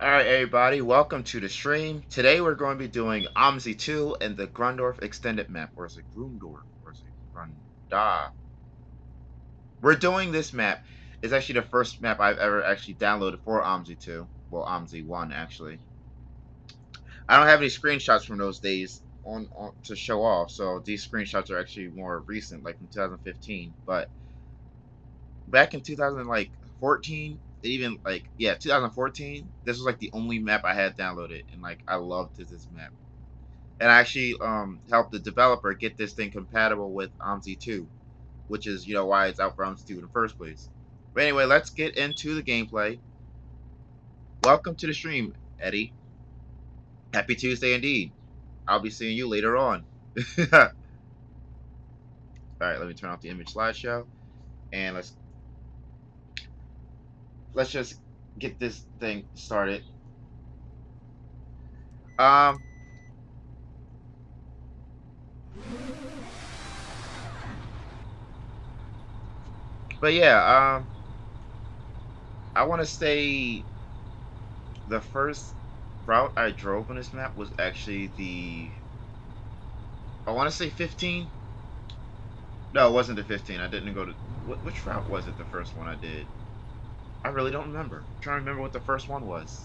Alright everybody, welcome to the stream. Today we're going to be doing OMSI 2 and the Grundorf Extended map. Or is it Grundorf? Or is it Grunda? We're doing this map. It's actually the first map I've ever actually downloaded for OMSI 2. Well, OMSI 1 actually. I don't have any screenshots from those days on to show off, so these screenshots are actually more recent, like from 2015. But back in 2014, even like, yeah, 2014, this was like the only map I had downloaded, and like I loved this map. And I actually helped the developer get this thing compatible with OMSI 2, which is, you know, why it's out for OMSI 2 in the first place. But anyway, let's get into the gameplay. Welcome to the stream, Eddie. Happy Tuesday indeed. I'll be seeing you later on. Alright, let me turn off the image slideshow, and let's just get this thing started. Um but yeah, I want to say the first route I drove on this map was actually I want to say 15. No, it wasn't the 15. I didn't go to which route was it? The first one I did. I really don't remember. I'm trying to remember what the first one was.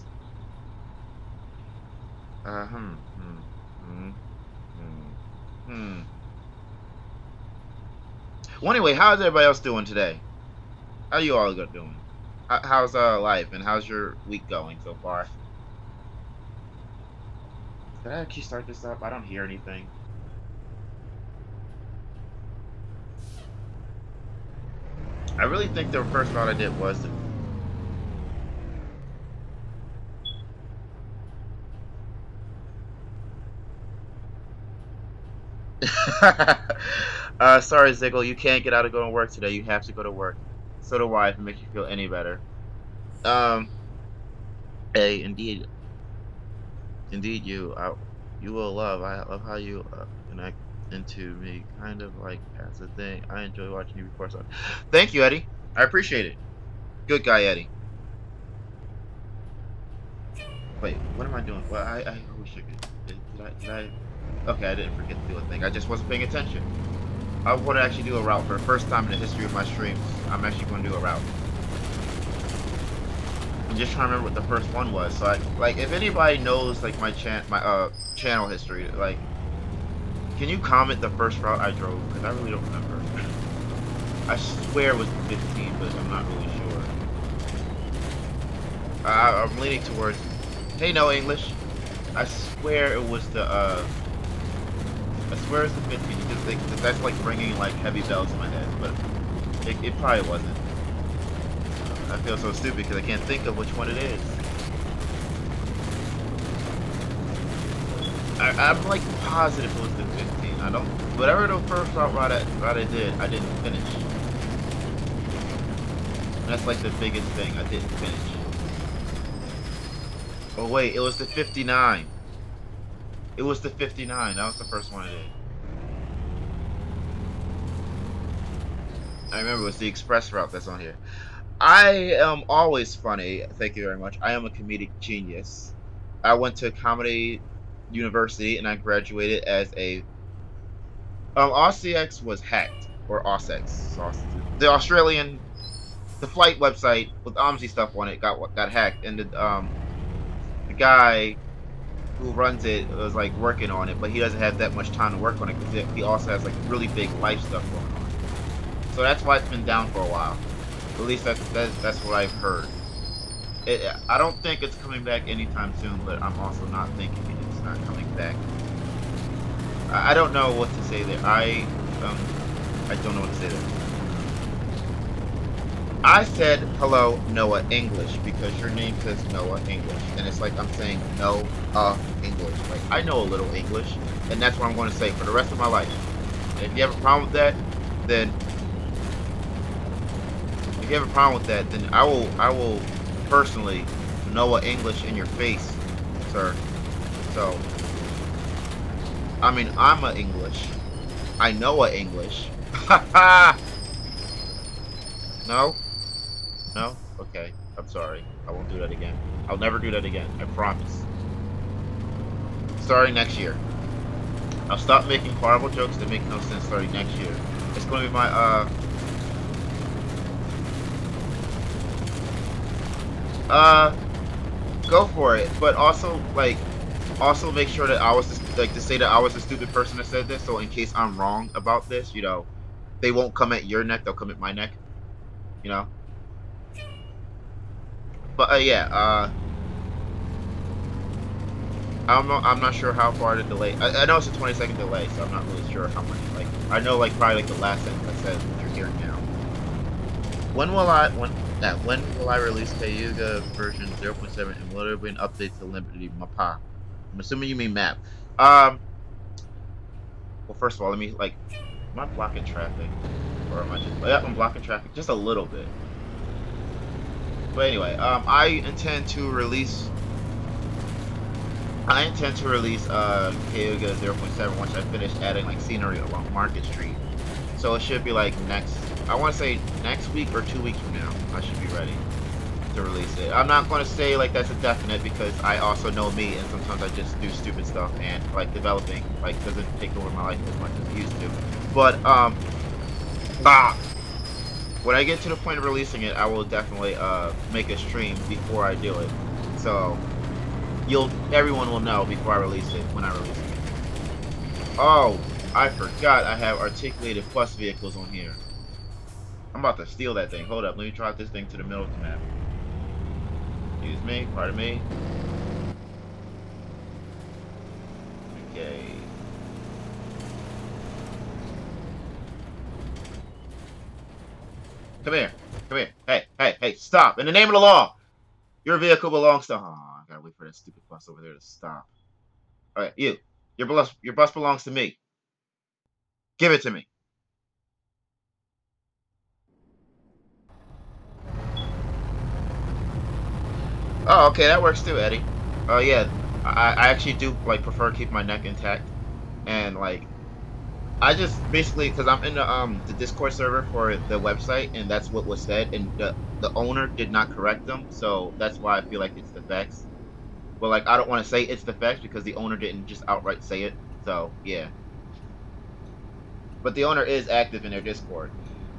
Uh hmm hmm hmm hmm. hmm. Well, anyway, how's everybody else doing today? How you all doing? How's life and how's your week going so far? Did I actually start this up? I don't hear anything. I really think the first route I did was sorry, Ziggle, you can't get out of going to work today. You have to go to work. So do I, if it makes you feel any better. Um, hey, indeed, you will love. I love how you connect into me, kind of like as a thing. I enjoy watching you before. So, thank you, Eddie. I appreciate it. Good guy, Eddie. Wait, what am I doing? Well, I wish I could. Did I? Okay, I didn't forget to do a thing. I just wasn't paying attention. I want to actually do a route for the first time in the history of my streams. I'm actually going to do a route. I'm just trying to remember what the first one was. So, like, if anybody knows like my channel history, like, can you comment the first route I drove? Because I really don't remember. I swear it was 15, but I'm not really sure. I'm leaning towards. Hey, no English. I swear it was the. I swear it's the 15 because that's like ringing like heavy bells in my head, but it probably wasn't. I feel so stupid because I can't think of which one it is. I'm like positive it was the 15. I don't. Whatever the first route I did, I didn't finish. And that's like the biggest thing. I didn't finish. Oh wait, it was the 59. It was the 59. That was the first one I did. I remember it was the express route that's on here. I am always funny. Thank you very much. I am a comedic genius. I went to comedy university and I graduated as a RCX was hacked, or OSX. The Australian, the flight website with OMSI stuff on it got hacked, and the guy who runs it was like working on it, but he doesn't have that much time to work on it because he also has like really big life stuff going on. So that's why it's been down for a while. At least that's what I've heard. I don't think it's coming back anytime soon, but I'm also not thinking it's not coming back. I don't know what to say there. I don't know what to say there. I said hello Noah English because your name says Noah English, and it's like I'm saying no English. Like I know a little English, and that's what I'm going to say for the rest of my life. And if you have a problem with that, then I will personally Noah English in your face, sir. So I mean I'm a English. I know a English. Ha ha. No. No? Okay. I'm sorry. I won't do that again. I'll never do that again. I promise. Starting next year. I'll stop making horrible jokes that make no sense starting next year. It's going to be my, go for it. But also, like, also make sure that I was, like, to say that I was the stupid person that said this, so in case I'm wrong about this, you know, they won't come at your neck, they'll come at my neck, you know? But, yeah, I'm not sure how far the delay. I know it's a 20-second delay, so I'm not really sure how much. Like, I know like probably like the last sentence I said what you're hearing now. When will I release Cayuga version 0.7 and will there be an update to Liberty Mapa? I'm assuming you mean map. Um. Well, first of all, let me like. Am I blocking traffic, or am I just? Yeah, I'm blocking traffic just a little bit. But anyway, I intend to release Cayuga 0.7 once I finish adding like scenery along Market Street. So it should be like I want to say next week or 2 weeks from now, I should be ready to release it. I'm not going to say like that's a definite because I also know me and sometimes I just do stupid stuff and like developing like doesn't take over my life as much as it used to. But when I get to the point of releasing it, I will definitely make a stream before I do it. So everyone will know before I release it when I release it. Oh, I forgot I have articulated plus vehicles on here. I'm about to steal that thing. Hold up, let me drive this thing to the middle of the map. Excuse me, pardon me. Okay. Come here. Come here. Hey, hey, hey, stop. In the name of the law. Your vehicle belongs to... Oh, I gotta wait for that stupid bus over there to stop. Alright, you. Your bus belongs to me. Give it to me. Oh, okay, that works too, Eddie. Oh, yeah. I actually do, like, prefer to keep my neck intact. And, like, I just basically, because I'm in the Discord server for the website, and that's what was said, and the owner did not correct them, so that's why I feel like it's the facts. But, like, I don't want to say it's the facts because the owner didn't just outright say it, so, yeah. But the owner is active in their Discord.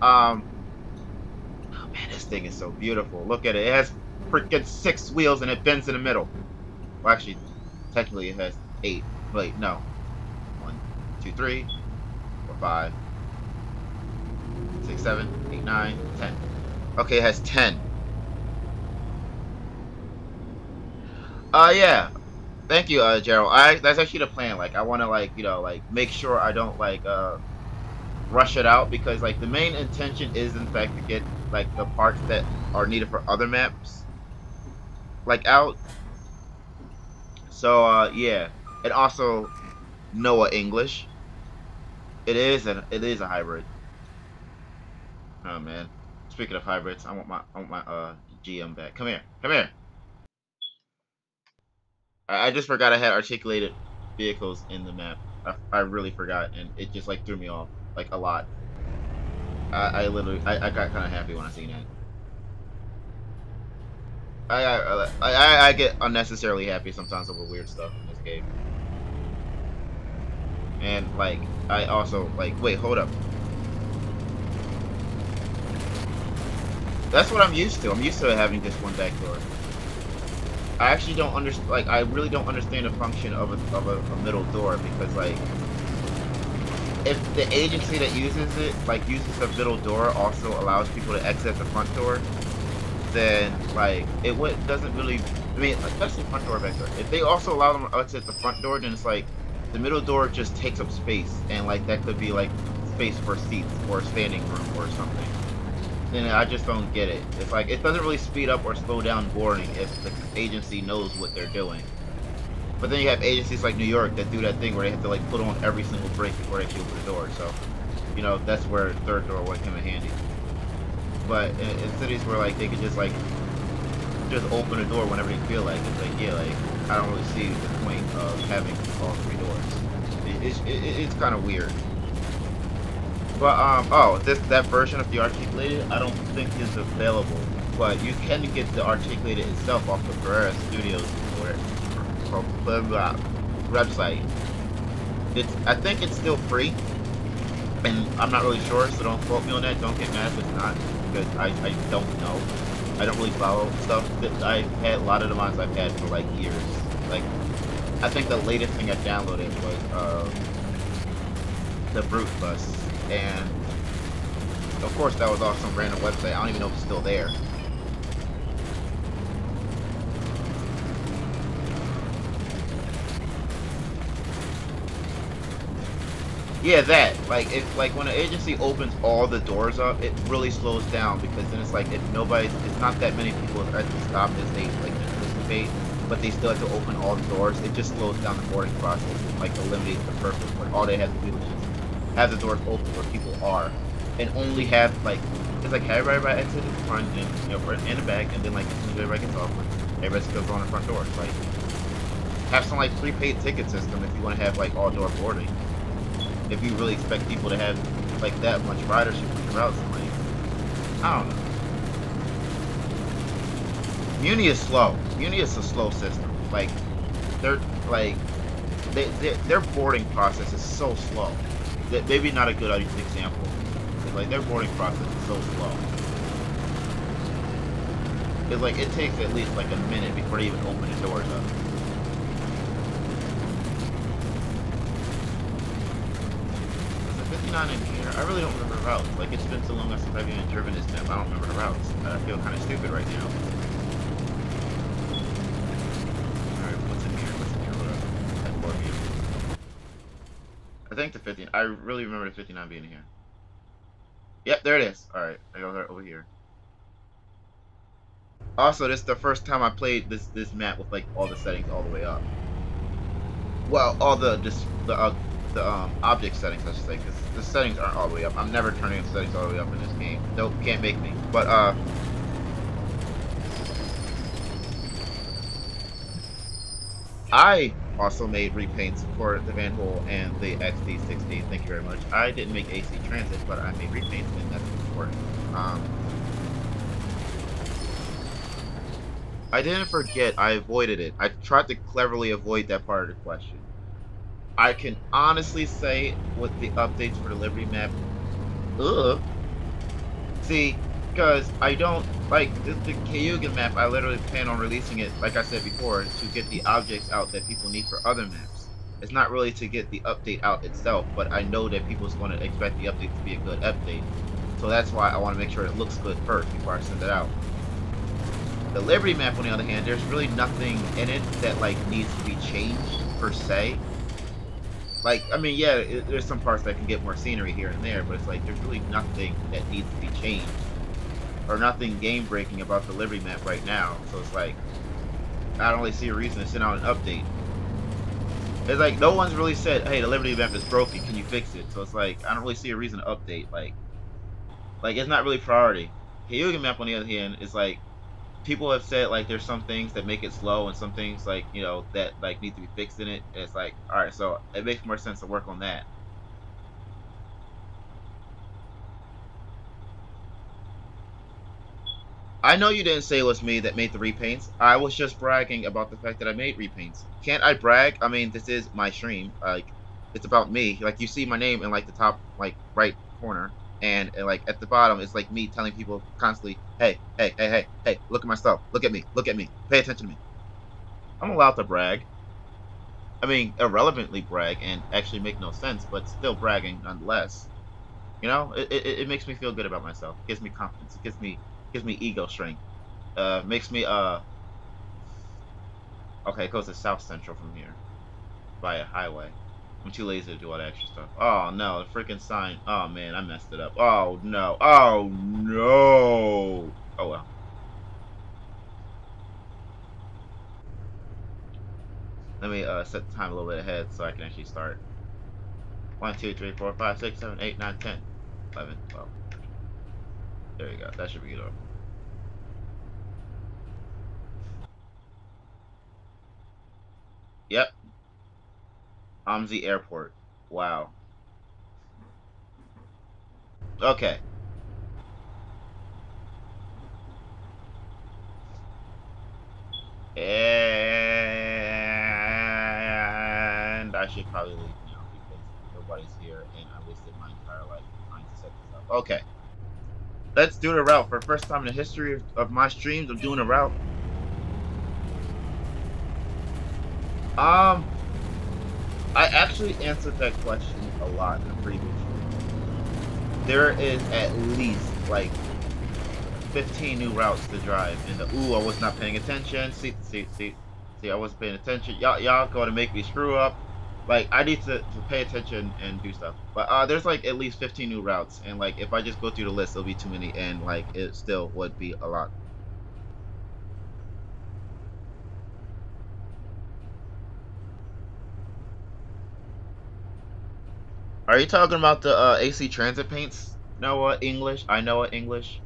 Oh, man, this thing is so beautiful. Look at it. It has freaking 6 wheels, and it bends in the middle. Well, actually, technically it has 8. Wait, no. 1, 2, 3, 4, 5, 6, 7, 8, 9, 10. Okay, it has 10. Yeah. Thank you, Gerald. That's actually the plan. Like, I want to, like, you know, like, make sure I don't, like, rush it out because, like, the main intention is, in fact, to get, like, the parts that are needed for other maps, like, out. So, yeah. And also, Noah English. It is a hybrid. Oh man. Speaking of hybrids, I want my GM back. Come here. Come here. I just forgot I had articulated vehicles in the map. I really forgot and it just like threw me off like a lot. I literally I got kind of happy when I seen that. I get unnecessarily happy sometimes over weird stuff in this game. And like I also like wait, hold up. That's what I'm used to. I'm used to having just one back door. I actually don't understand. Like, I really don't understand the function of a middle door because, like, if the agency that uses it, like, uses the middle door, also allows people to exit the front door, then like doesn't really. I mean, especially front door back door. If they also allow them to exit the front door, then it's like the middle door just takes up space, and like that could be like space for seats or standing room or something. Then I just don't get it. It's like it doesn't really speed up or slow down boarding if the agency knows what they're doing. But then you have agencies like New York that do that thing where they have to like put on every single brake before they actually open the door. So, you know, that's where third door would come in handy. But in cities where like they could just open the door whenever they feel like it's like yeah, like I don't really see the point of having all 3 doors. It's kind of weird. But that version of the articulated I don't think is available but you can get the Articulated itself off the Pereira Studios website. I think it's still free, and I'm not really sure, so don't quote me on that. Don't get mad if it's not, because I don't know. I don't really follow stuff. I've had a lot of the mods I've had for like years. Like, I think the latest thing I downloaded was the Brute Bus, and of course that was off some random website. I don't even know if it's still there. Yeah, that. Like, if like when an agency opens all the doors up, it really slows down, because then it's like if it's not that many people at the stop as they like anticipate, but they still have to open all the doors. It just slows down the boarding process and like eliminates the purpose. When all they have to do is just have the doors open where people are, and only have like it's like have everybody exit the front and in the back, and then like as soon as everybody gets off, everybody still go on the front doors. Like, have some like prepaid ticket system if you want to have like all door boarding. If you really expect people to have like that much ridership on your routes, like, I don't know. Muni is slow. Muni is a slow system. Like, they're like their boarding process is so slow. That maybe not a good example. Like, their boarding process is so slow. It's like it takes at least like a minute before they even open the doors up. In here, I really don't remember the routes. Like, it's been so long since I've even driven this map, I don't remember the routes. I feel kind of stupid right now. Alright, what's in here? What's in here? What up? I think the 50. I really remember the 59 being here. Yep, there it is. Alright, I go over here. Also, this is the first time I played this map with like all the settings all the way up. Well, all the object settings, I should say, because the settings aren't all the way up. I'm never turning the settings all the way up in this game. Nope, can't make me. But I also made repaints for the Van Hole and the XD60. Thank you very much. I didn't make AC Transit, but I made repaints, and that's important. I didn't forget. I avoided it. I tried to cleverly avoid that part of the question. I can honestly say with the updates for the Liberty map, ugh. See, because I don't like the Cayuga map. I literally plan on releasing it, like I said before, to get the objects out that people need for other maps. It's not really to get the update out itself, but I know that people's going to expect the update to be a good update. So that's why I want to make sure it looks good first before I send it out. The Liberty map, on the other hand, there's really nothing in it that like needs to be changed per se. Like, I mean, yeah, there's some parts that can get more scenery here and there, but it's like there's really nothing that needs to be changed, or nothing game-breaking about the Liberty map right now. So it's like, I don't really see a reason to send out an update. It's like, no one's really said, hey, the Liberty map is broken, can you fix it? So it's like, I don't really see a reason to update. Like it's not really priority. Cayuga map, on the other hand, is like, people have said like there's some things that make it slow and some things like that like need to be fixed in it. And it's like, all right, so it makes more sense to work on that. I know you didn't say it was me that made the repaints. I was just bragging about the fact that I made repaints. Can't I brag? I mean, this is my stream. Like, it's about me. Like, you see my name in like the top like right corner, and like at the bottom it's like me telling people constantly, hey, hey, hey, hey, hey, look at my stuff. Look at me, pay attention to me. I'm allowed to brag. I mean, irrelevantly brag and actually make no sense, but still bragging nonetheless. It makes me feel good about myself. It gives me confidence. It gives me ego strength. Makes me okay. It goes to South Central from here via highway. I'm too lazy to do all that extra stuff. Oh no, the freaking sign. Oh man, I messed it up. Oh no. Oh no. Oh well. Let me set the time a little bit ahead so I can actually start. 1, 2, 3, 4, 5, 6, 7, 8, 9, 10, 11, 12. There you go. That should be good. Yep. OMSI Airport. Wow. Okay. should probably leave now because nobody's here and I wasted my entire life trying to set this up. Okay, let's do the route. For the first time in the history of my streams, I'm doing a route. I actually answered that question a lot in the previous stream. There is at least like 15 new routes to drive, and ooh, I was not paying attention. See, I wasn't paying attention. Y'all gonna make me screw up. Like, I need to pay attention and do stuff. But there's like at least 15 new routes, and like if I just go through the list, it'll be too many, and like it still would be a lot. Are you talking about the AC Transit paints? Noah English? I know English.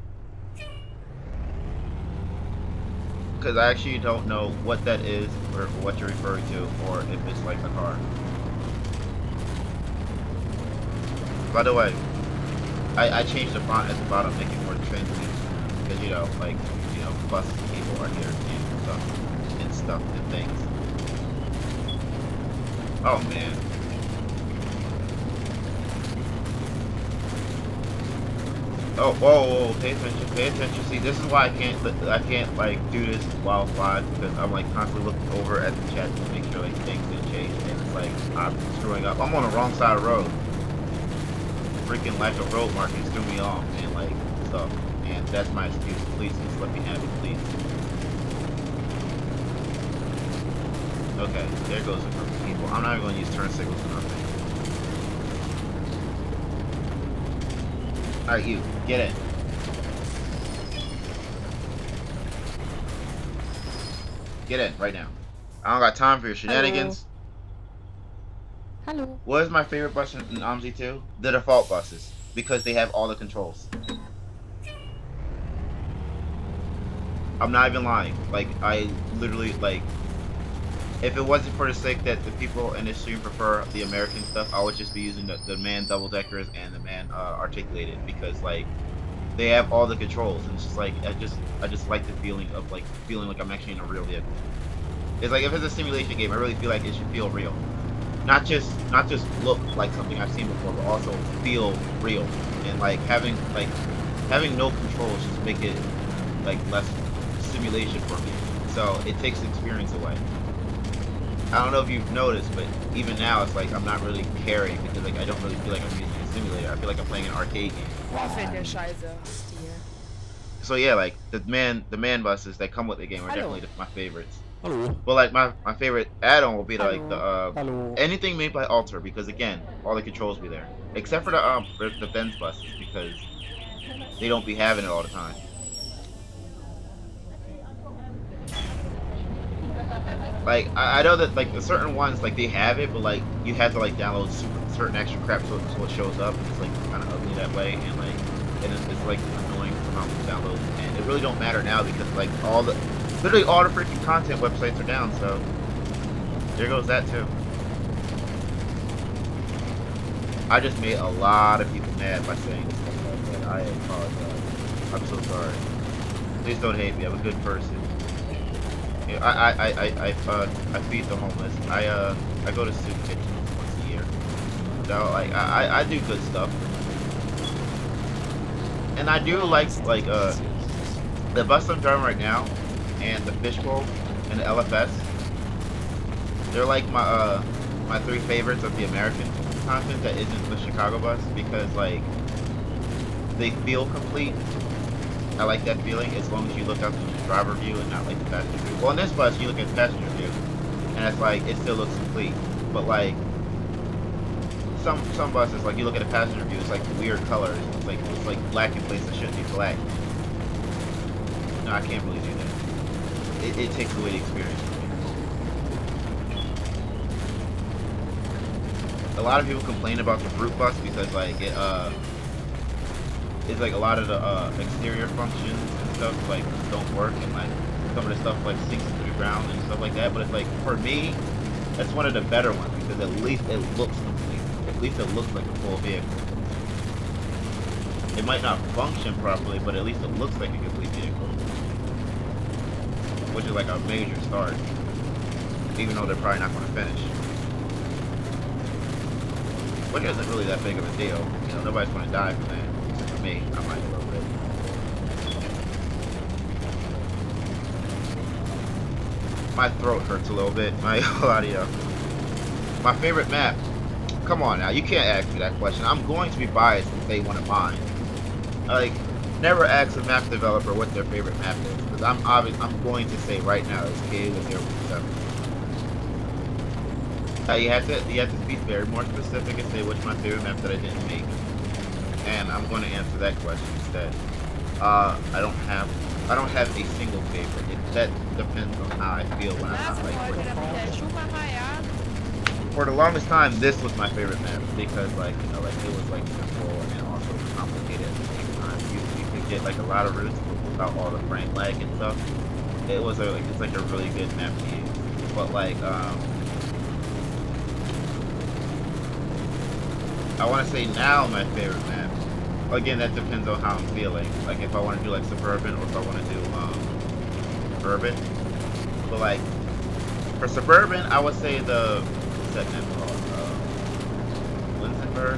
Because I actually don't know what that is or what you're referring to, or if it's like a car. By the way, I changed the font at the bottom, making more trendy, because like bus people are here and stuff and things. Oh man. Oh, whoa, pay attention. See, this is why I can't like do this while live, because I'm like constantly looking over at the chat to make sure like things didn't change, and it's like I'm screwing up. I'm on the wrong side of the road. Freaking lack of road markings threw me off and like stuff, and that's my excuse. Please just let me have it, please. Okay, there goes a group of people. I'm not even going to use turn signals or nothing. Alright, you, get in. Get in, right now. I don't got time for your shenanigans. Hello. What is my favorite bus in OMSI 2? The default buses, because they have all the controls. I'm not even lying. Like, I literally, like, if it wasn't for the sake that the people in this stream prefer the American stuff, I would just be using the man double deckers and the man articulated, because like they have all the controls, and it's just like I just like the feeling of like feeling like I'm actually in a real vehicle. It's like if it's a simulation game, I really feel like it should feel real, not just look like something I've seen before, but also feel real. And like having no controls just make it like less simulation for me. So it takes the experience away. I don't know if you've noticed, but even now it's like I'm not really caring, because like I don't really feel like I'm using a simulator. I feel like I'm playing an arcade game. So yeah, like the man buses that come with the game are definitely my favorites. Hello. But like my favorite add-on will be like the anything made by Alter, because again, all the controls be there, except for the Benz buses, because they don't be having it all the time. Like I know that like the certain ones like they have it, but like you have to like download certain extra crap so it shows up, and it's like kind of ugly that way, and like it's like annoying to download, and it really don't matter now because like literally all the freaking content websites are down, so there goes that too. I just made a lot of people mad by saying stuff like that. I apologize. I'm so sorry. Please don't hate me. I'm a good person. I feed the homeless. I go to soup kitchens once a year. So like I do good stuff. And I do like the bus I'm driving right now, and the fishbowl and the LFS. They're like my three favorites of the American content that isn't the Chicago bus, because like they feel complete. I like that feeling as long as you look out the driver view and not like the passenger view. Well, in this bus you look at the passenger view, and it's like it still looks complete. But like some buses, like you look at the passenger view, it's like weird colors. It's like black in places that shouldn't be black. No, I can't really do that. It takes away the experience for me. A lot of people complain about the Brute bus because like it's like a lot of the exterior functions and stuff like don't work, and like some of the stuff like sinks into the ground and stuff like that. But it's like for me, that's one of the better ones, because at least it looks complete. At least it looks like a full vehicle. It might not function properly, but at least it looks like a complete vehicle, which is like a major start, even though they're probably not going to finish. which isn't really that big of a deal. You know, nobody's going to die from that. Except for me, I might a little bit. My throat hurts a little bit. My audio. My favorite map. Come on now, you can't ask me that question. I'm going to be biased and say one of mine. Like, never ask a map developer what their favorite map is, because I'm going to say right now it's KA with 0.7. You have to be very more specific and say what's my favorite map that I didn't make, and I'm going to answer that question instead. I don't have a single favorite. That depends on how I feel when I'm not like for the longest time, this was my favorite map because, like, you know, like it was like simple and also complicated at the same time. You could get like a lot of routes without all the frame lag and stuff. It's like a really good map to use. But like I want to say now my favorite map. Again, that depends on how I'm feeling. Like if I want to do like suburban or if I want to do urban. But like for suburban, I would say the what's that map called?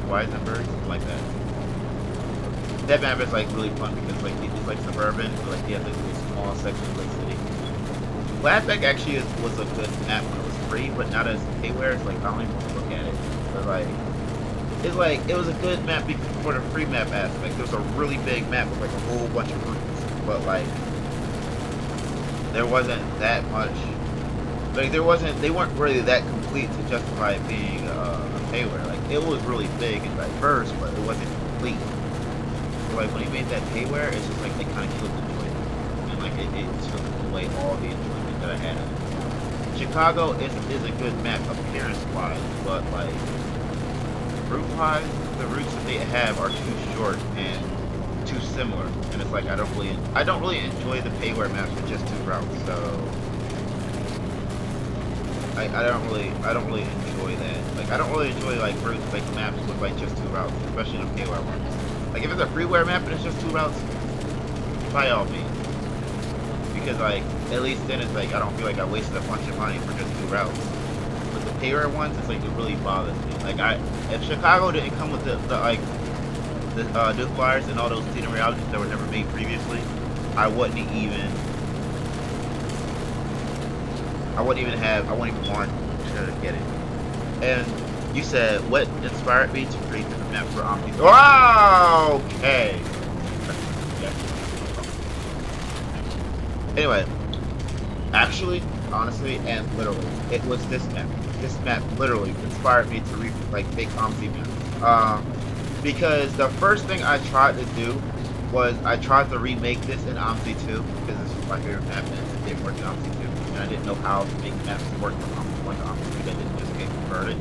Weisenberg, something like that. That map is like really fun because like it's like suburban, but like you have like this small section of the city. Flashback actually was a good map when it was free, but not as payware. It's like I don't even want to look at it. But like it was a good map for the free map aspect. There was a really big map with like a whole bunch of routes, but like there wasn't that much. Like they weren't really that complete to justify it being a payware. Like it was really big and diverse, but it wasn't complete. So like when he made that payware, it's just like they kind of killed the enjoyment, and like it took away all the enjoyment that I had. Chicago is a good map appearance wise, but like route wise, the routes that they have are too short and too similar, and it's like I don't really enjoy the payware maps with just 2 routes. So I don't really enjoy that. Like I don't really enjoy like routes like maps with like just 2 routes, especially in the payware ones. Like if it's a freeware map and it's just 2 routes, by all means, because like at least then it's like I don't feel like I wasted a bunch of money for just 2 routes. With the payware ones, it's like it really bothers me. Like if Chicago didn't come with the Duke Flyers and all those theater realities that were never made previously, I wouldn't even want to get it. And you said what inspired me to create the map for OMSI? Oh, okay. Anyway, actually, honestly, and literally, it was this map. This map literally inspired me to make OMSI maps. Because the first thing I tried to do was I tried to remake this in OMSI 2 because this was my favorite map and it didn't work in OMSI 2. And I didn't know how to make maps work from OMSI 1 to OMSI 2 that didn't just get converted.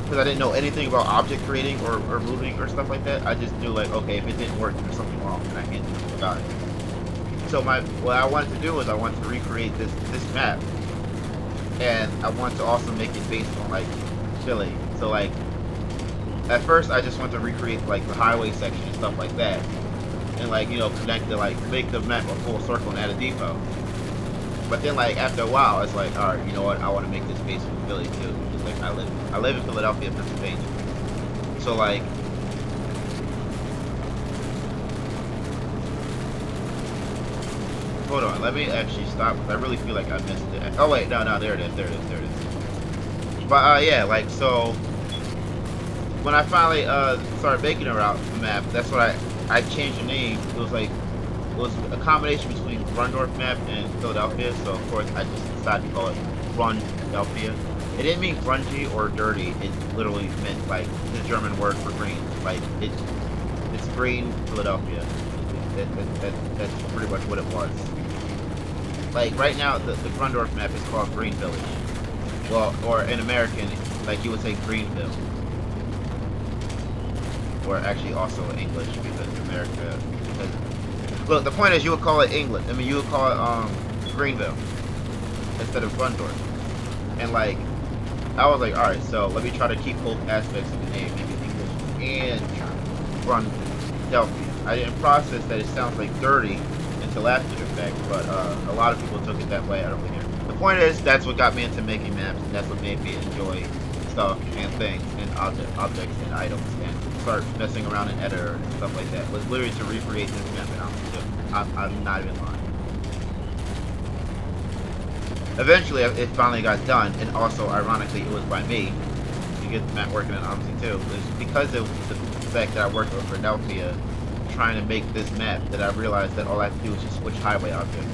Because I didn't know anything about object creating or moving or stuff like that. I just knew like, okay, if it didn't work, there's something wrong and I can't do anything about it. So what I wanted to do was I wanted to recreate this map. And I wanted to also make it based on like Philly. So like at first I just wanted to recreate like the highway section and stuff like that. And like, you know, connect to like make the map a full circle and add a depot. But then like after a while it's like, alright, you know what, I want to make this based on Philly too. Because like I live in Philadelphia, Pennsylvania. So like hold on, let me actually stop because I really feel like I missed it. Oh wait, no, there it is. But yeah, like so when I finally started making a map, that's what I changed the name. It was a combination between Grundorf map and Philadelphia, so of course I just decided to call it Grundorfia. It didn't mean grungy or dirty, it literally meant like the German word for green. Like it's green Philadelphia. That's pretty much what it was. Like right now the Grundorf map is called Green Village. Well, or in American, like you would say Greenville. Or actually also English because America. Look, the point is you would call it England. I mean, you would call it Greenville instead of Grundorf. And like, I was like, all right, so let me try to keep both aspects of the name, make it English and Grundelphia. I didn't process that it sounds like dirty until after the fact, but a lot of people took it that way. I don't really care. The point is, that's what got me into making maps, and that's what made me enjoy stuff and things and objects and items and start messing around in editor and stuff like that. Was literally to recreate this map and I'm not even lying. Eventually, it finally got done, and also, ironically, it was by me to get the map working in OMSI 2. It was because of the fact that I worked with Philadelphia trying to make this map that I realized that all I have to do is just switch highway objects.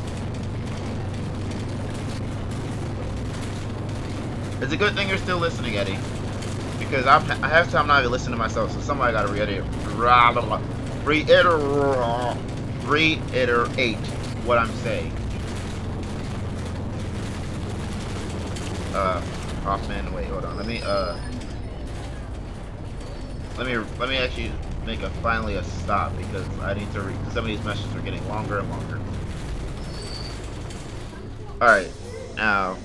It's a good thing you're still listening, Eddie, because I have time not even listening to myself, so somebody got to reiterate what I'm saying. Off man, wait, hold on. Let me actually make finally a stop because I need to read. Some of these messages are getting longer and longer. All right, now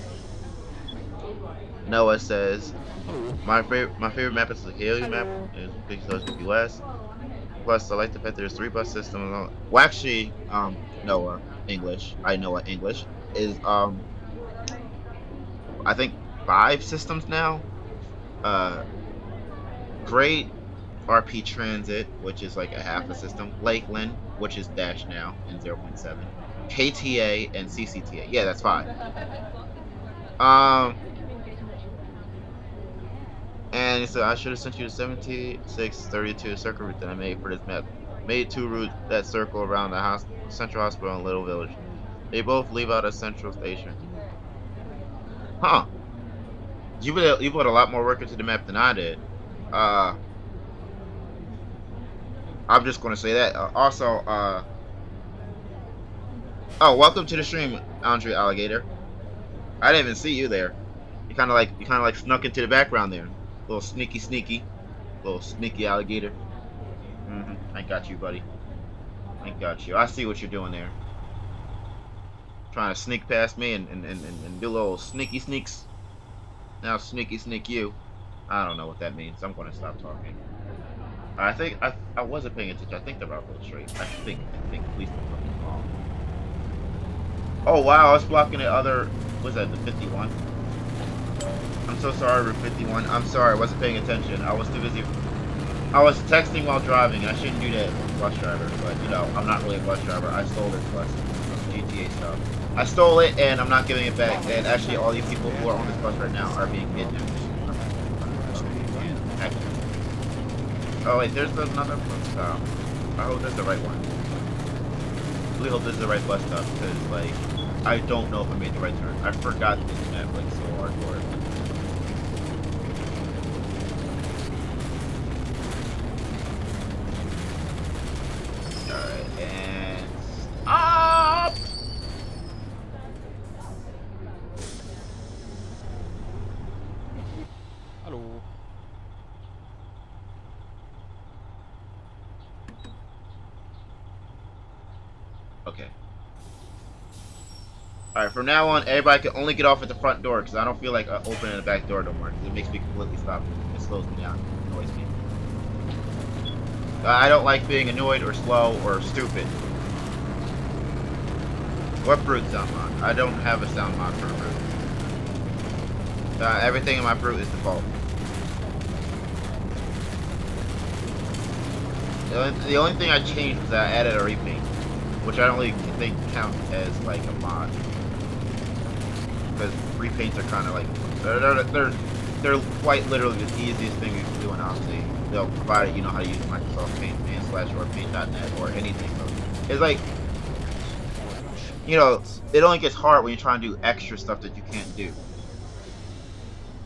Noah says my favorite map is the Haley map. It's because it's US. Plus, I like the fact there's 3 bus systems. Well, actually, Noah English. I know what English is. I think 5 systems now. Great RP Transit, which is like a half a system. Lakeland, which is dash now in 0.7. KTA and CCTA. Yeah, that's 5. And so I should have sent you the 7632 circle route that I made for this map. Made 2 routes that circle around the Central Hospital and Little Village. They both leave out a central station. Huh. You put a lot more work into the map than I did. I'm just gonna say that. Also, oh, welcome to the stream, Andre Alligator. I didn't even see you there. You kind of like snuck into the background there. Little sneaky alligator. I got you, buddy. I got you. I see what you're doing there. Trying to sneak past me and do little sneaky sneaks. Now sneak you. I don't know what that means. I'm gonna stop talking. I think I wasn't paying attention. I think the route goes straight. I think. Please don't tell me wrong. Oh wow, I was blocking the other. Was that the 51? I'm so sorry, Route 51. I'm sorry, I wasn't paying attention. I was too busy. I was texting while driving, and I shouldn't do that as a bus driver. But you know, I'm not really a bus driver. I stole this bus from GTA stuff. I stole it, and I'm not giving it back. And actually, all these people who are on this bus right now are being kidnapped. Oh wait, there's another bus stop. I hope that's the right one. I really hope this is the right bus stop because, like, I don't know if I made the right turn. I forgot this map like so hardcore. Alright, and stop! Hello. Okay. Alright, from now on, everybody can only get off at the front door because I don't feel like opening the back door no more because it makes me completely stop. It slows me down. It annoys me. I don't like being annoyed or slow or stupid. What brute sound mod? I don't have a sound mod for a brute. Everything in my brute is default. The only thing I changed was that I added a repaint, which I don't really think counts as like a mod. Because repaints are kind of like they're quite literally the easiest thing you can do in OMSI. They'll provide it, you know how to use Microsoft Paint or Paint.net or anything. It's like, you know, it only gets hard when you're trying to do extra stuff that you can't do.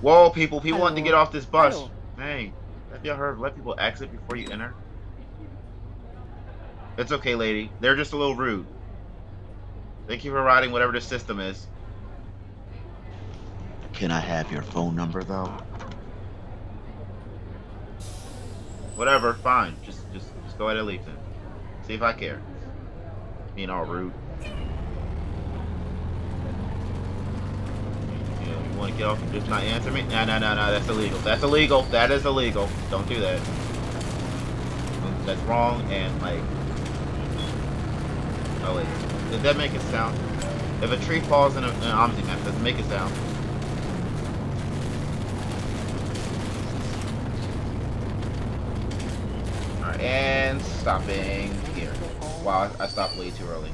Whoa, people want to get off this bus. Hello. Hey, have you heard? Let people exit before you enter. It's okay, lady. They're just a little rude. Thank you for riding whatever the system is. Can I have your phone number, though? Whatever, fine. Just go ahead and leave then. See if I care. Being all rude. Yeah, you want to get off and just not answer me? No, that's illegal. That's illegal. That is illegal. Don't do that. That's wrong and like... Oh wait, did that make a sound? If a tree falls in an OMSI map, does it make a sound? And stopping here. Wow, I stopped way too early.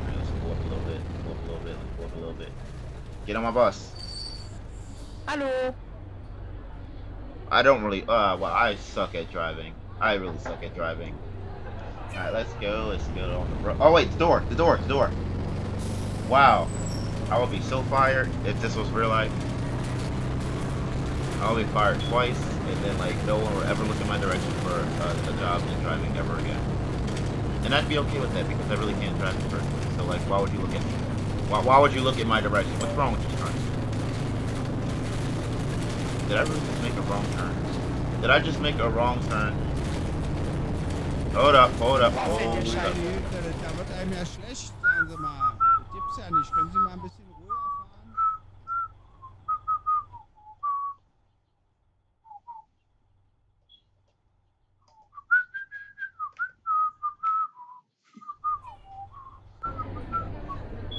Alright, let's pull up a little bit. Pull up a little bit. Let's pull up a little bit. Get on my bus. Hallo. I don't really. Well, I suck at driving. I really suck at driving. All right, let's go. Let's go on the road. Oh wait, the door. The door. The door. Wow, I would be so fired if this was real life. I'll be fired twice, and then like no one will ever look in my direction for a job in driving ever again. And I'd be okay with that because I really can't drive in person. So like, why would you look at me? Why would you look in my direction? What's wrong with you, son? Did I really just make a wrong turn? Did I just make a wrong turn? Hold up, hold up, hold up. Da wird einem ja schlecht, sagen Sie mal. Das gibt's ja nicht. Können Sie mal ein bisschen ruhiger fahren?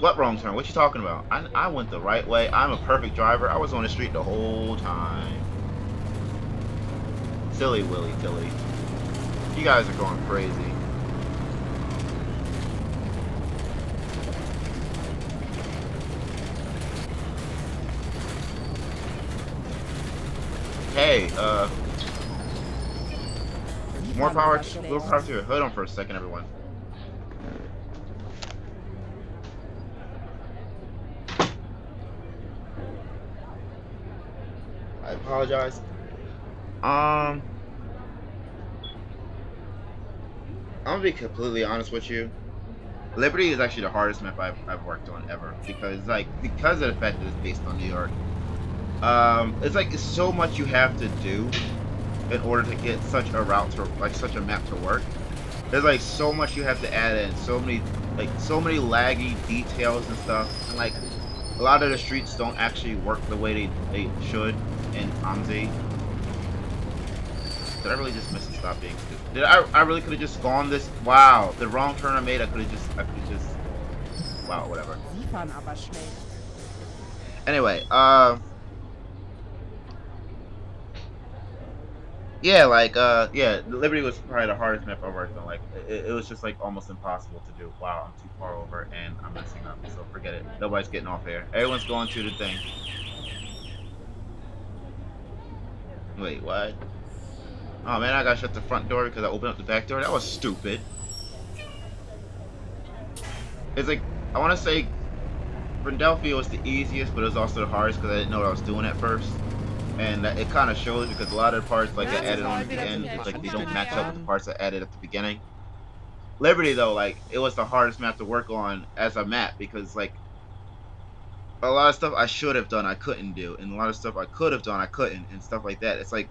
What wrong turn? What you talking about? I went the right way. I'm a perfect driver. I was on the street the whole time. Silly Willy Tilly. You guys are going crazy. Hey, more power to you. Hold on for a second, everyone. I apologize. I'm gonna be completely honest with you. Liberty is actually the hardest map I've worked on ever because of the fact that it's based on New York. It's like it's so much you have to do in order to get such a route to such a map to work. There's like so much you have to add in, so many laggy details and stuff, and like a lot of the streets don't actually work the way they should in OMSI. Did I really just miss and stop being stupid? Did I really could have just gone this? Wow, the wrong turn I made. I could have just. Wow, whatever. Sie fahren aber schnell. Anyway, yeah, yeah, Liberty was probably the hardest map I worked on. Like, it was just like almost impossible to do. Wow, I'm too far over and I'm messing up. So forget it. Nobody's getting off here. Everyone's going to the thing. Wait, what? Oh man, I gotta shut the front door because I opened up the back door. That was stupid. It's like, I want to say Philadelphia was the easiest, but it was also the hardest because I didn't know what I was doing at first. And it kind of shows because a lot of the parts like I added on at the end, it's like they don't match up with the parts I added at the beginning. Liberty though, like it was the hardest map to work on as a map because like a lot of stuff I should have done I couldn't do, and a lot of stuff I could have done I couldn't, and stuff like that. It's like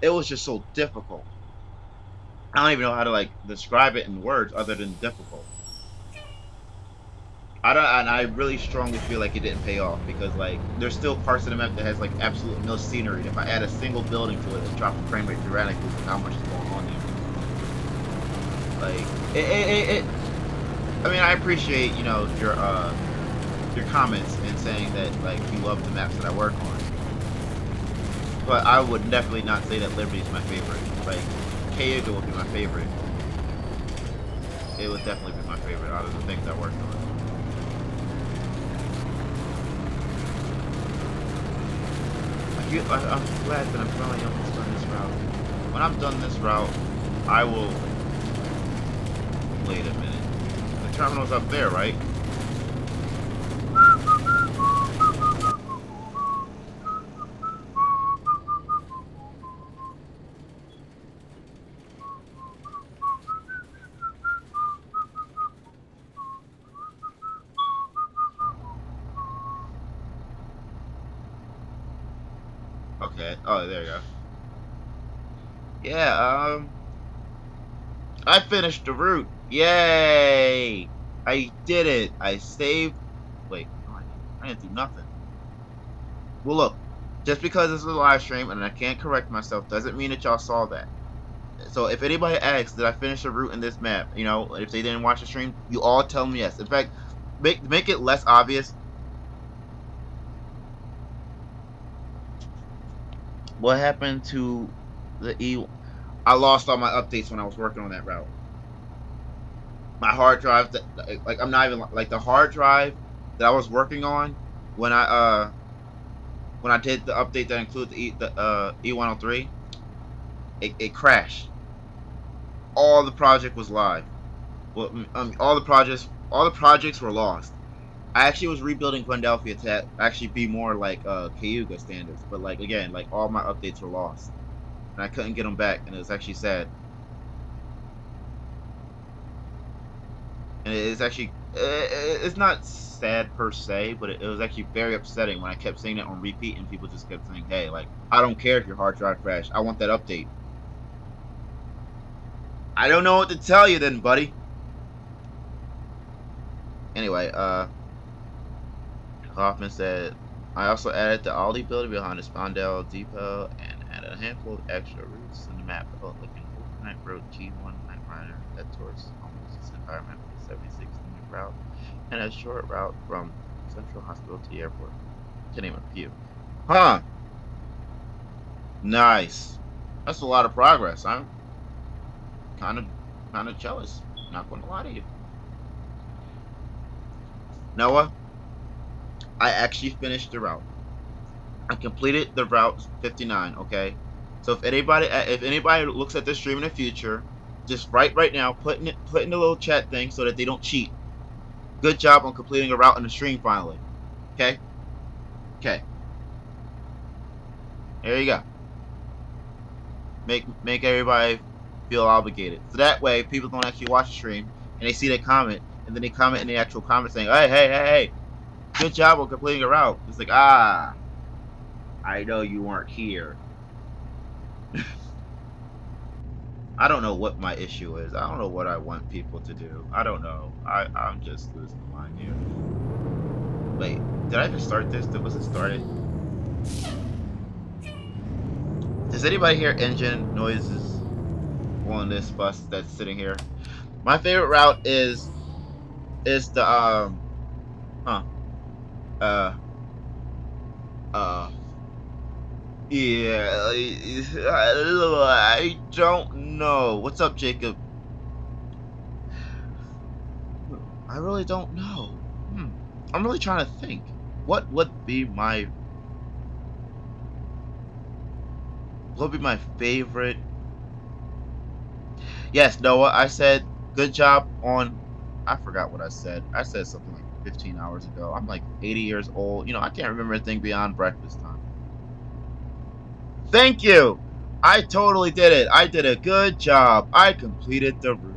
it was just so difficult. I don't even know how to like describe it in words other than difficult. And I really strongly feel like it didn't pay off because like there's still parts of the map that has like absolutely no scenery. And if I add a single building to it, it'll drop the frame rate dramatically with how much is going on there. Like I mean, I appreciate your comments and saying that like you love the maps that I work on, but I would definitely not say that Liberty is my favorite. Like Cayuga would be my favorite. It would definitely be my favorite out of the things I worked on. I'm glad that I'm finally almost done this route. When I'm done this route, I will... Wait a minute. The terminal's up there, right? Okay. Oh, there you go. Yeah, I finished the route. Yay! I did it. I saved... Wait, no, I didn't do nothing. Well, look. Just because this is a live stream and I can't correct myself doesn't mean that y'all saw that. So if anybody asks, did I finish the route in this map? You know, if they didn't watch the stream, you all tell them yes. In fact, make it less obvious. What happened to the E? I lost all my updates when I was working on that route. My hard drive, like I'm not even like the hard drive that I was working on when I did the update that includes the E103, it crashed. All the project was live. Well, all the projects were lost. I actually was rebuilding Glendelphia to actually be more like Cayuga standards, but like again, like all my updates were lost, and I couldn't get them back, and it was actually sad. And it's actually it's not sad per se, but it was actually very upsetting when I kept saying it on repeat, and people just kept saying, "Hey, like I don't care if your hard drive crashed. I want that update." I don't know what to tell you then, buddy. Anyway, Hoffman said, I also added the Aldi building behind the Spondale Depot and added a handful of extra routes in the map. Like an overnight road G1 Night Rider that towards almost this entire map with a 76-minute route and a short route from Central Hospital to the airport, to name a few. Huh. Nice. That's a lot of progress. I'm kind of jealous. Not gonna lie to you. Noah, I actually finished the route. I completed the route 59. Okay, so if anybody looks at this stream in the future, just write right now, put in the little chat thing so that they don't cheat. Good job on completing a route in the stream finally. Okay. Okay. There you go. Make everybody feel obligated. So that way people don't actually watch the stream and they see that comment and then they comment in the actual comment saying, hey, good job on completing a route. It's like, I know you weren't here. I don't know what my issue is. I don't know what I want people to do. I don't know. I'm just losing my mind here. Wait, did I just start this? Was it started? Does anybody hear engine noises on this bus that's sitting here? My favorite route is the yeah, I don't know. What's up, Jacob? I really don't know. I'm really trying to think. What would be my favorite? Yes, Noah, I said good job on, I forgot what I said. I said something like 15 hours ago. I'm like 80 years old. You know, I can't remember anything beyond breakfast time. Thank you. I totally did it. I did a good job. I completed the route.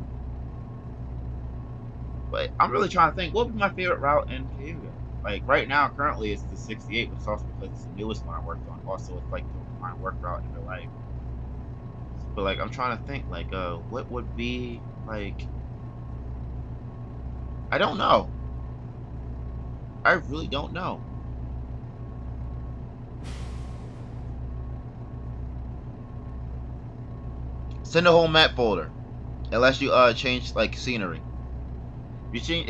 But I'm really trying to think, what would be my favorite route in Cayuga? Like right now, currently it's the 68, but it's also because it's the newest one I worked on. Also, it's like my work route in real life. But like, I'm trying to think, like, what would be like? I don't know. I really don't know. Send the whole map folder, unless you change like scenery. If you change,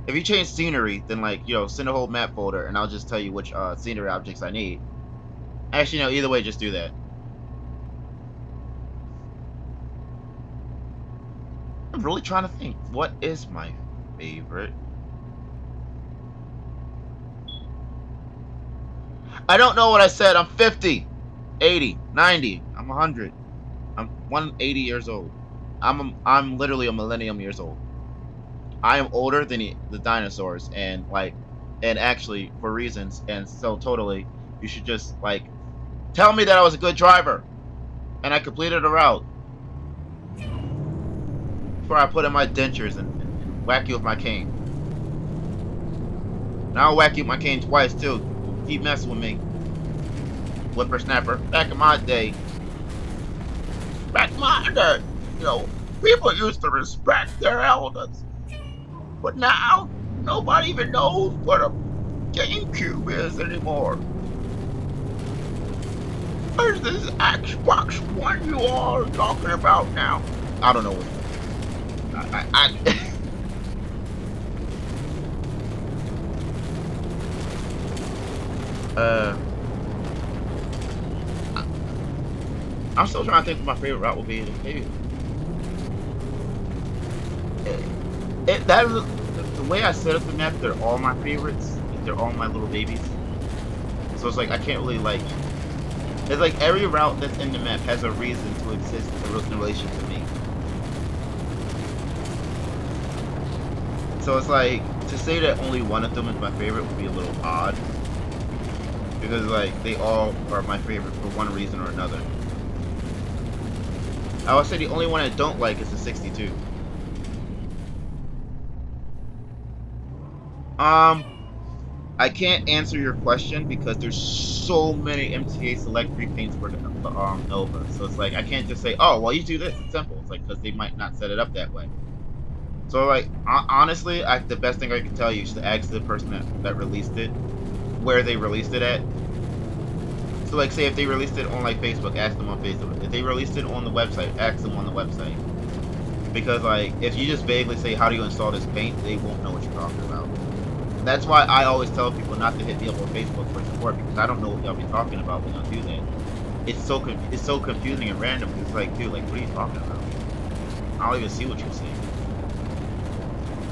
if you change scenery, then like send a whole map folder, and I'll just tell you which scenery objects I need. Actually, no. Either way, just do that. I'm really trying to think. What is my favorite? I don't know what I said. I'm 50, 80, 90. I'm 100. I'm 180 years old. I'm literally a millennium years old. I am older than the dinosaurs, and actually for reasons, and so totally, you should just like tell me that I was a good driver, and I completed a route before I put in my dentures and whack you with my cane. Now I'll whack you with my cane twice too. Keep messing with me, whippersnapper. Back in my day, people used to respect their elders. But now, nobody even knows what a GameCube is anymore. Where's this Xbox One you all are talking about now? I don't know what. I'm still trying to think what my favorite route will be. Maybe that is the way I set up the map. They're all my favorites. They're all my little babies. So it's like I can't really like. It's like every route that's in the map has a reason to exist in relation to me. So it's like to say that only one of them is my favorite would be a little odd. Because like they all are my favorite for one reason or another. I would say the only one I don't like is the 62. I can't answer your question because there's so many MTA select repaints for the Nova. So it's like I can't just say, oh well, you do this. It's simple. It's like because they might not set it up that way. So like honestly, the best thing I can tell you is to ask the person that released it where they released it at. So like say if they released it on like Facebook, ask them on Facebook. If they released it on the website, ask them on the website. Because like if you just vaguely say how do you install this paint, they won't know what you're talking about. That's why I always tell people not to hit me up on Facebook for support because I don't know what y'all be talking about when y'all do that. It's so confusing and random. It's like, dude, like what are you talking about? I don't even see what you're saying.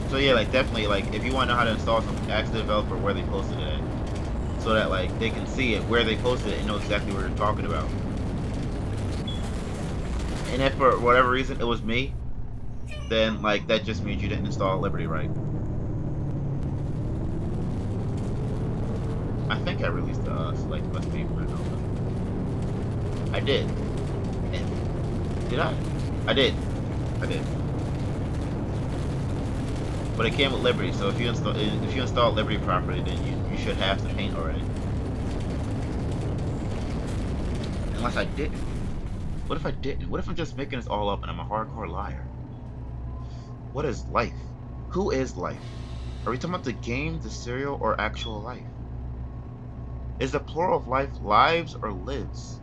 So yeah, like definitely, like if you want to know how to install something, ask the developer where they posted it at, so that like they can see it where they posted it and know exactly what you're talking about. And if for whatever reason it was me, then like that just means you didn't install Liberty right. I think I released the select bus page for Nova. I did. Did I? I did. I did. But it came with Liberty, so if you install Liberty properly, then you should have the paint already. Unless I didn't. What if I didn't? What if I'm just making this all up and I'm a hardcore liar? What is life? Who is life? Are we talking about the game, the serial, or actual life? Is the plural of life lives or lives?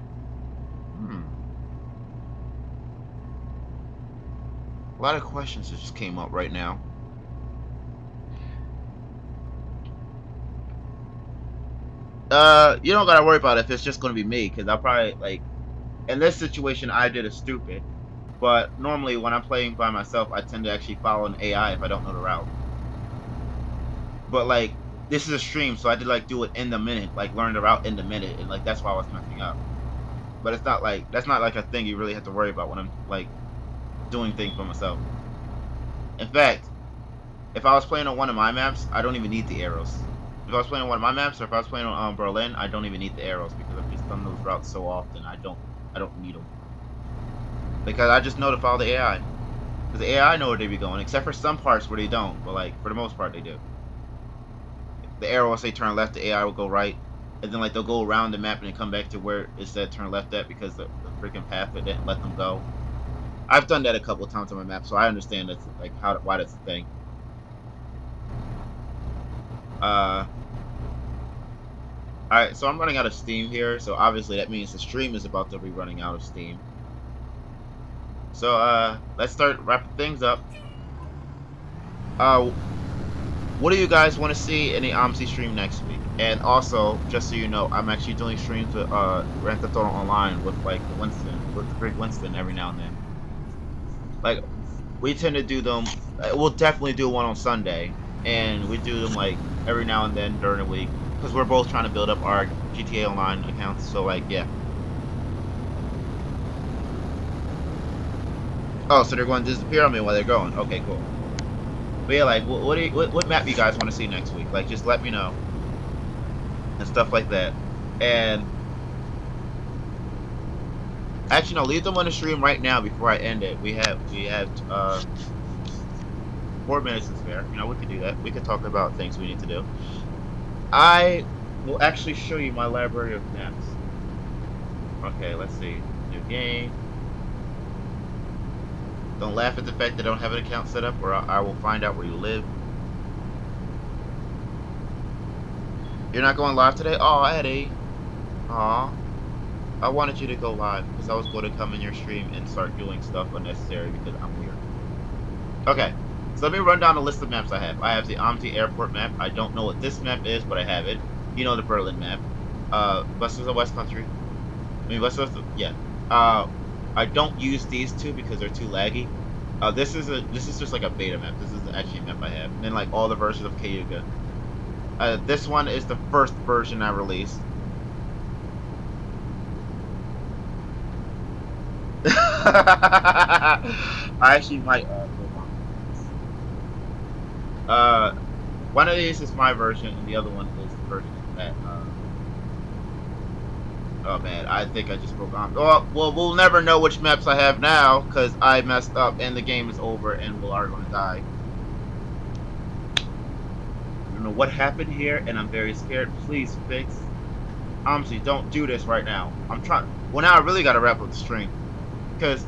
A lot of questions that just came up right now. You don't gotta worry about it if it's just gonna be me, because I'll probably, like, in this situation, I did a stupid. But normally, when I'm playing by myself, I tend to actually follow an AI if I don't know the route. But, like, this is a stream, so I did, like, do it in the minute, like, learn the route in the minute, and, like, that's why I was messing up. But it's not, like, that's not, like, a thing you really have to worry about when I'm, like, doing things for myself. In fact, if I was playing on one of my maps, I don't even need the arrows. If I was playing on one of my maps, or if I was playing on Berlin, I don't even need the arrows because I've just done those routes so often. I don't need them because I just know to follow the AI. Because the AI know where they be going, except for some parts where they don't. But like for the most part, they do. The arrow will say turn left, the AI will go right, and then like they'll go around the map and then come back to where it said turn left at because the freaking path it didn't let them go. I've done that a couple of times on my map, so I understand that's like why that's a thing. Alright, so I'm running out of steam here, so obviously that means the stream is about to be running out of steam. So, let's start wrapping things up. What do you guys want to see in the OMSI stream next week? And also, just so you know, I'm actually doing streams with, Grand Theft Auto Online with, like, with the Great Winston every now and then. Like, we tend to do them, we'll definitely do one on Sunday, and we do them, like, every now and then during the week. Because we're both trying to build up our GTA Online accounts, so like, yeah. Oh, so they're going to disappear on me while they're going. Okay, cool. But yeah, like, what map you guys want to see next week? Like, just let me know. And stuff like that. And actually, no, leave them on the stream right now before I end it. We have 4 minutes to spare. You know, we could do that. We could talk about things we need to do. I will actually show you my library of maps. Okay, let's see. New game. Don't laugh at the fact that I don't have an account set up, or I will find out where you live. You're not going live today? Oh, Eddie. Aw. I wanted you to go live, because I was going to come in your stream and start doing stuff unnecessary, because I'm weird. Okay. So let me run down the list of maps I have. I have the OMSI Airport map. I don't know what this map is, but I have it. You know the Berlin map. West of the West Country. I mean, yeah. Uh, I don't use these two because they're too laggy. This is just like a beta map. This is actually a map I have. And then like all the versions of Cayuga. This one is the first version I released. I actually might one of these is my version, and the other one is the version that. Oh man, I think I just broke on. Oh, well, we'll never know which maps I have now because I messed up, and the game is over, and we are going to die. I don't know what happened here, and I'm very scared. Please fix. Honestly, don't do this right now. I'm trying. Well, now I really got to wrap up the stream because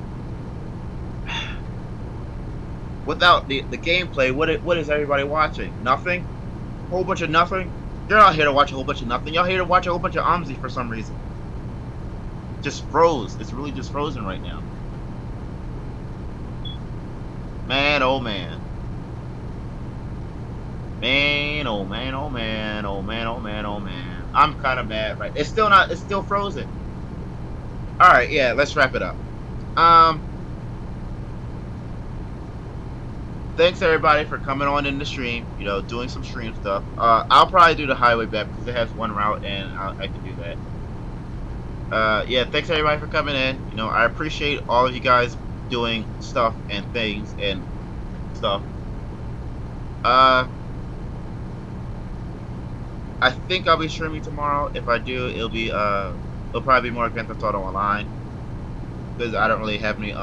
without the gameplay, what is everybody watching? Nothing? A whole bunch of nothing? You're not here to watch a whole bunch of nothing. Y'all here to watch a whole bunch of OMSI for some reason. Just froze. It's really just frozen right now. Man, oh man. Man, oh man, oh man, oh man, oh man, oh man. I'm kind of mad, right? It's still frozen. Alright, yeah, let's wrap it up. Thanks everybody for coming on in the stream, you know, doing some stream stuff. I'll probably do the highway map because it has one route and I can do that. Yeah, thanks everybody for coming in. You know, I appreciate all of you guys doing stuff and things and stuff. I think I'll be streaming tomorrow. If I do, it'll probably be more Grand Theft Auto Online because I don't really have any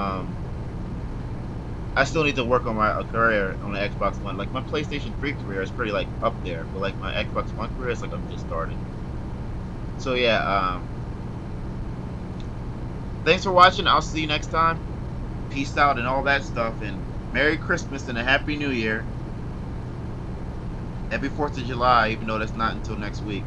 I still need to work on my career on the Xbox One. Like my PlayStation 3 career is pretty like up there, but like my Xbox One career is like I'm just starting. So yeah, thanks for watching. I'll see you next time. Peace out and all that stuff, and Merry Christmas and a Happy New Year. Happy 4th of July, even though that's not until next week.